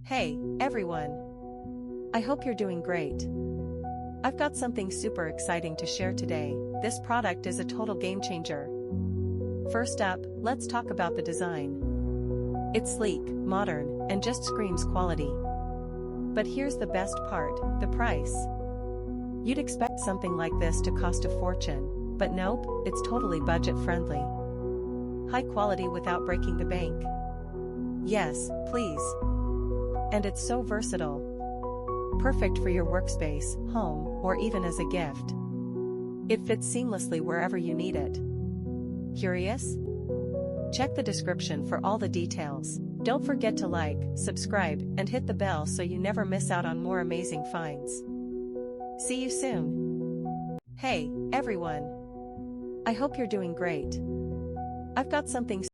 Hey, everyone. I hope you're doing great. I've got something super exciting to share today. This product is a total game changer. First up, let's talk about the design. It's sleek, modern, and just screams quality. But here's the best part, the price. You'd expect something like this to cost a fortune, but nope, it's totally budget-friendly. High quality without breaking the bank. Yes, please. And it's so versatile. Perfect for your workspace, home, or even as a gift. It fits seamlessly wherever you need it. Curious? Check the description for all the details. Don't forget to like, subscribe, and hit the bell so you never miss out on more amazing finds. See you soon. Hey, everyone. I hope you're doing great. I've got something